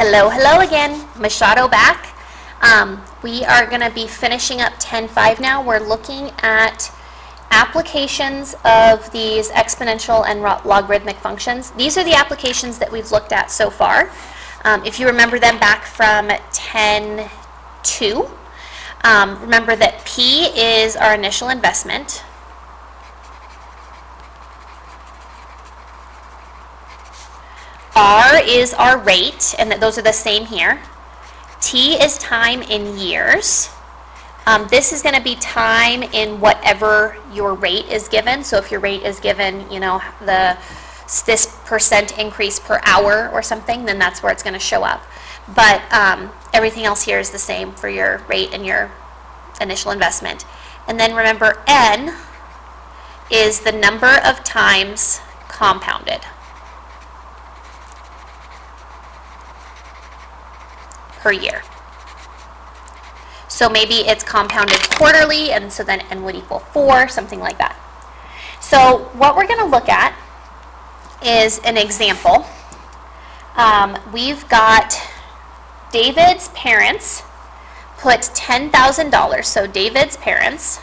Hello again. Machado back. We are going to be finishing up 10.5 now. We're looking at applications of these exponential and logarithmic functions. These are the applications that we've looked at so far. If you remember them back from 10.2, remember that P is our initial investment. R is our rate, and those are the same here. T is time in years. This is going to be time in whatever your rate is given. So if your rate is given, this percent increase per hour or something, then that's where it's going to show up. But everything else here is the same for your rate and your initial investment. And then remember, N is the number of times compounded per year. So maybe it's compounded quarterly, and so then N would equal 4, something like that. So what we're going to look at is an example. We've got David's parents put $10,000, so David's parents,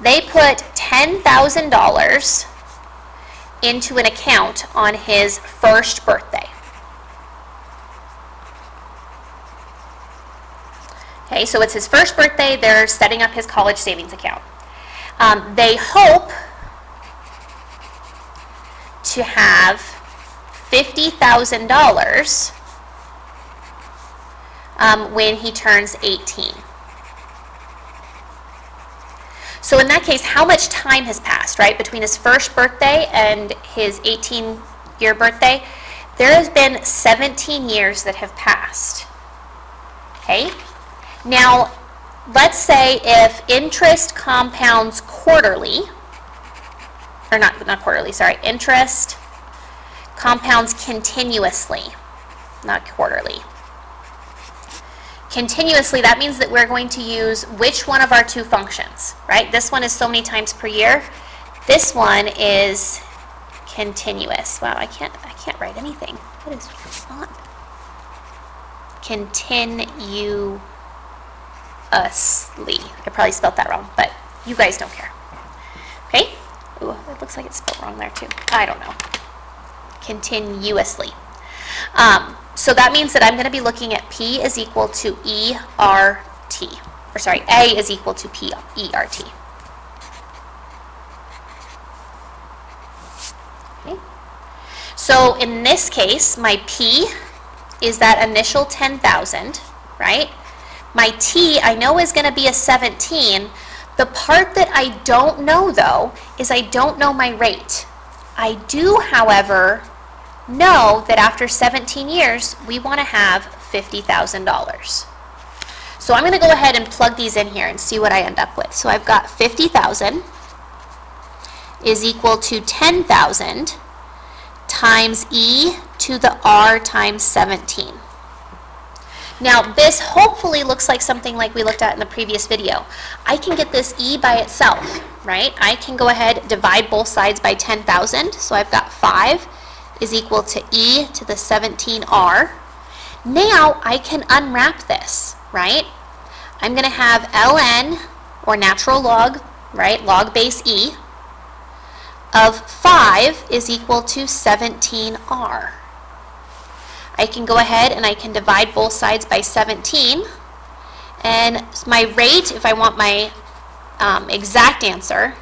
they put $10,000 into an account on his first birthday. Okay, so it's his first birthday. They're setting up his college savings account. They hope to have $50,000 when he turns 18. So in that case, how much time has passed, right, between his first birthday and his 18-year birthday? There has been 17 years that have passed. Okay? Now, let's say if interest compounds quarterly, or not quarterly, sorry, interest compounds continuously, not quarterly. Continuously, that means that we're going to use which one of our two functions, right? This one is so many times per year. This one is continuous. Wow, I can't write anything. What is going on? Continuously. I probably spelled that wrong, but you guys don't care. Okay? Ooh, it looks like it's spelled wrong there too. I don't know. Continuously. So that means that I'm going to be looking at P is equal to ERT. Or sorry, A is equal to ERT. Okay. So in this case, my P is that initial 10,000, right? My T, I know, is going to be a 17. The part that I don't know, though, is I don't know my rate. I do, however, know that after 17 years, we want to have $50,000. So I'm going to go ahead and plug these in here and see what I end up with. So I've got 50,000 is equal to 10,000 times E to the R times 17. Now, this hopefully looks like something like we looked at in the previous video. I can get this E by itself, right? I can go ahead, divide both sides by 10,000. So I've got 5 is equal to E to the 17R. Now, I can unwrap this, right? I'm going to have ln, or natural log, right, log base E, of 5 is equal to 17R. I can go ahead and I can divide both sides by 17, and my rate, if I want my exact answer,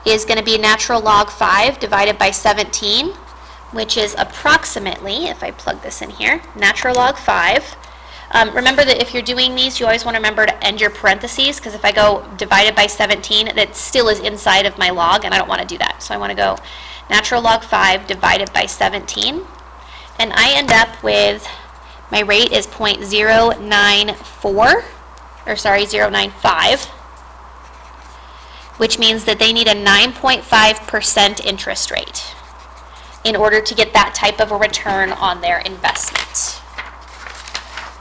is going to be natural log 5 divided by 17, which is approximately, if I plug this in here, natural log 5. Remember that if you're doing these, you always want to remember to end your parentheses, because if I go divided by 17, that still is inside of my log, and I don't want to do that. So I want to go natural log 5 divided by 17. And I end up with, my rate is 0.094, or sorry, 0.95, which means that they need a 9.5% interest rate in order to get that type of a return on their investment.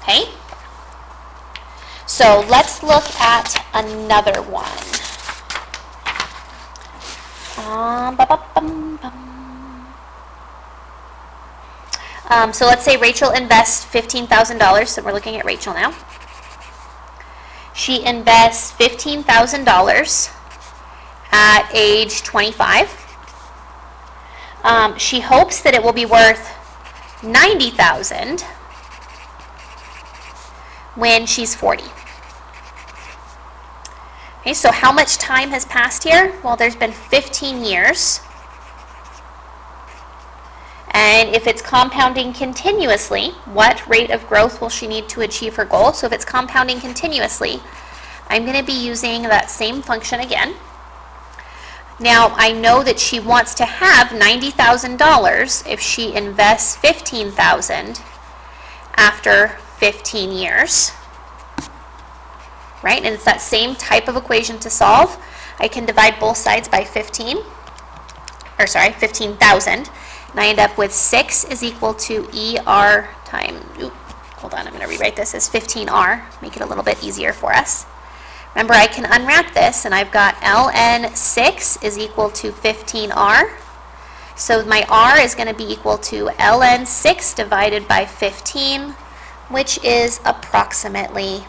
Okay? So let's look at another one. So let's say Rachel invests $15,000, so we're looking at Rachel now. She invests $15,000 at age 25. She hopes that it will be worth $90,000 when she's 40. Okay, so how much time has passed here? Well, there's been 15 years. And if it's compounding continuously, what rate of growth will she need to achieve her goal? So if it's compounding continuously, I'm going to be using that same function again. Now, I know that she wants to have $90,000 if she invests $15,000 after 15 years. Right? And it's that same type of equation to solve. I can divide both sides by 15,000. And I end up with 6 is equal to ER times, hold on, I'm going to rewrite this as 15R, make it a little bit easier for us. Remember, I can unwrap this, and I've got ln 6 is equal to 15R. So my R is going to be equal to ln 6 divided by 15, which is approximately,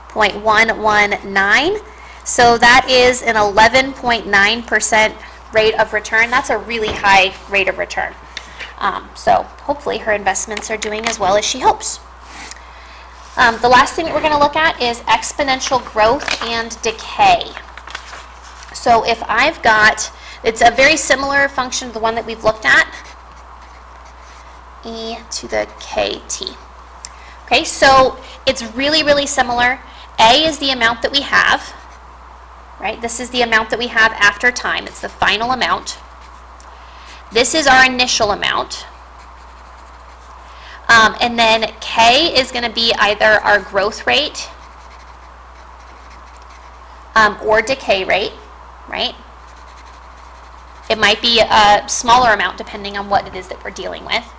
0.119. So that is an 11.9% rate of return. That's a really high rate of return. So hopefully her investments are doing as well as she hopes. The last thing that we're going to look at is exponential growth and decay. So if I've got, it's a very similar function to the one that we've looked at, e to the kt. Okay, so it's really, really similar. A is the amount that we have. Right? This is the amount that we have after time. It's the final amount. This is our initial amount. And then K is going to be either our growth rate or decay rate, right? It might be a smaller amount depending on what it is that we're dealing with.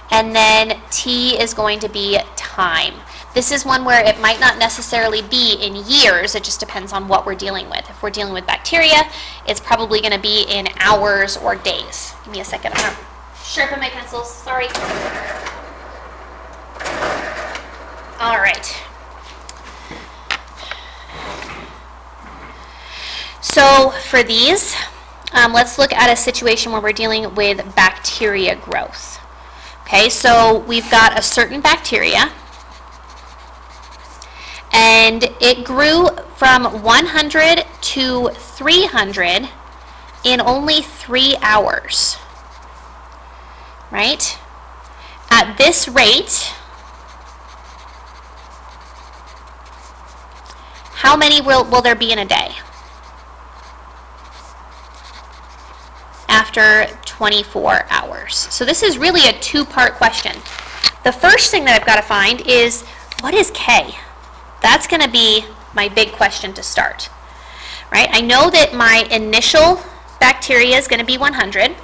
And then T is going to be time. This is one where it might not necessarily be in years, it just depends on what we're dealing with. If we're dealing with bacteria, it's probably going to be in hours or days. Give me a second, I'm going to sharpen my pencils, sorry. All right. So for these, let's look at a situation where we're dealing with bacteria growth. Okay, so we've got a certain bacteria, and it grew from 100 to 300 in only 3 hours, right? At this rate, how many will there be in a day? After 24 hours. So this is really a two-part question. The first thing that I've got to find is, what is K? That's going to be my big question to start, right? I know that my initial bacteria is going to be 100,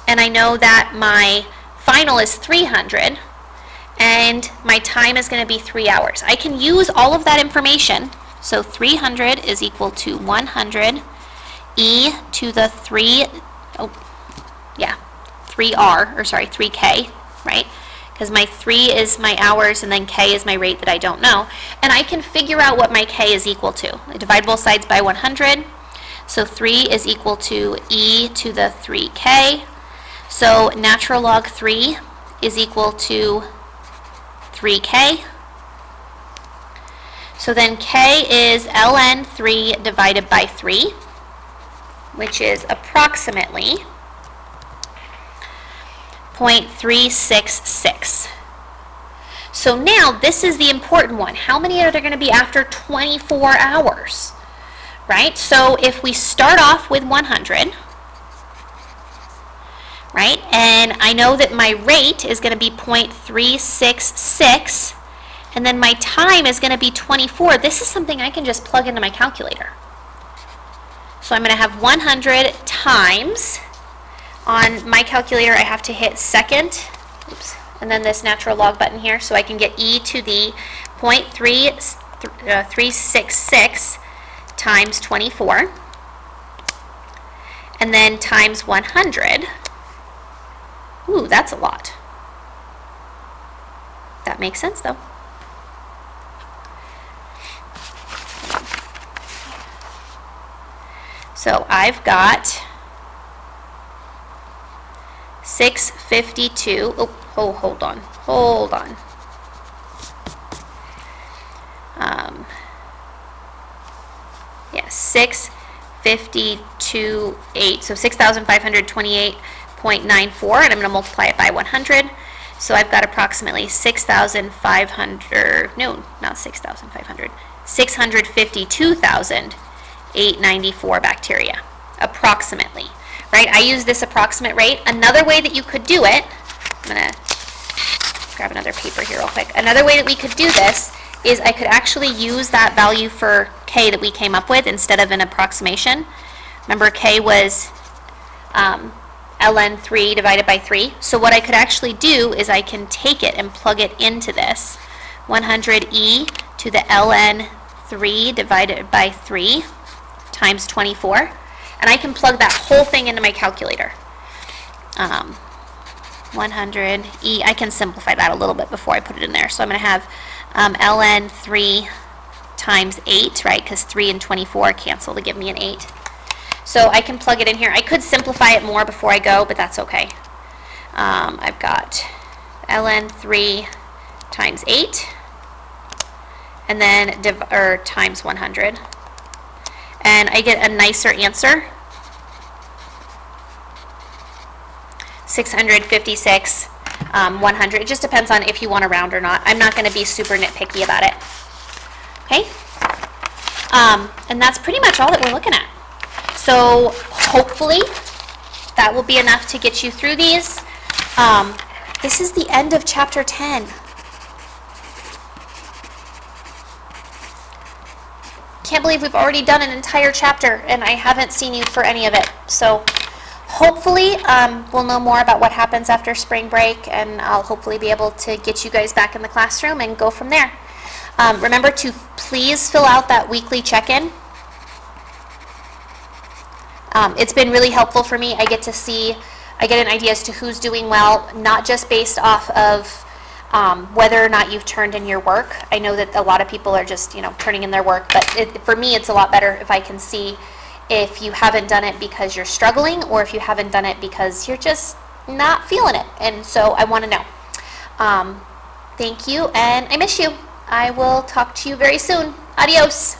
and I know that my final is 300, and my time is going to be 3 hours. I can use all of that information. So 300 is equal to 100 e to the 3k, right? Because my 3 is my hours and then k is my rate that I don't know. And I can figure out what my k is equal to. I divide both sides by 100. So 3 is equal to e to the 3k. So natural log 3 is equal to 3k. So then k is ln 3 divided by 3, which is approximately 0.366. So now this is the important one. How many are there going to be after 24 hours? Right? So if we start off with 100, right? And I know that my rate is going to be 0.366, and then my time is going to be 24. This is something I can just plug into my calculator. So I'm going to have 100 times, on my calculator I have to hit second, and then this natural log button here, so I can get e to the 0.366 times 24. and then times 100. Ooh, that's a lot. That makes sense though. So I've got 652. Oh, hold on. Yeah, 652.8. So 6,528.94, and I'm going to multiply it by 100. So I've got approximately 6,500, no, not 6,500, 652,894 bacteria, approximately, right? I use this approximate rate. Another way that you could do it, I'm going to grab another paper here real quick. Another way that we could do this is I could actually use that value for K that we came up with instead of an approximation. Remember, K was ln 3 divided by 3. So what I could actually do is I can take it and plug it into this. 100e to the ln 3 divided by 3 times 24. And I can plug that whole thing into my calculator. 100e, I can simplify that a little bit before I put it in there. So I'm going to have ln 3 times 8, right? Because 3 and 24 cancel to give me an 8. So I can plug it in here. I could simplify it more before I go, but that's okay. I've got ln 3 times 8, and then times 100. And I get a nicer answer. 656, 100. It just depends on if you want to round or not. I'm not going to be super nitpicky about it. Okay? And that's pretty much all that we're looking at. So hopefully that will be enough to get you through these. This is the end of chapter 10. Can't believe we've already done an entire chapter and I haven't seen you for any of it. So hopefully we'll know more about what happens after spring break, and I'll hopefully be able to get you guys back in the classroom and go from there. Remember to please fill out that weekly check-in. It's been really helpful for me. I get an idea as to who's doing well, not just based off of whether or not you've turned in your work. I know that a lot of people are just, turning in their work, but for me, it's a lot better if I can see if you haven't done it because you're struggling or if you haven't done it because you're just not feeling it. And so I want to know. Thank you, and I miss you. I will talk to you very soon. Adios.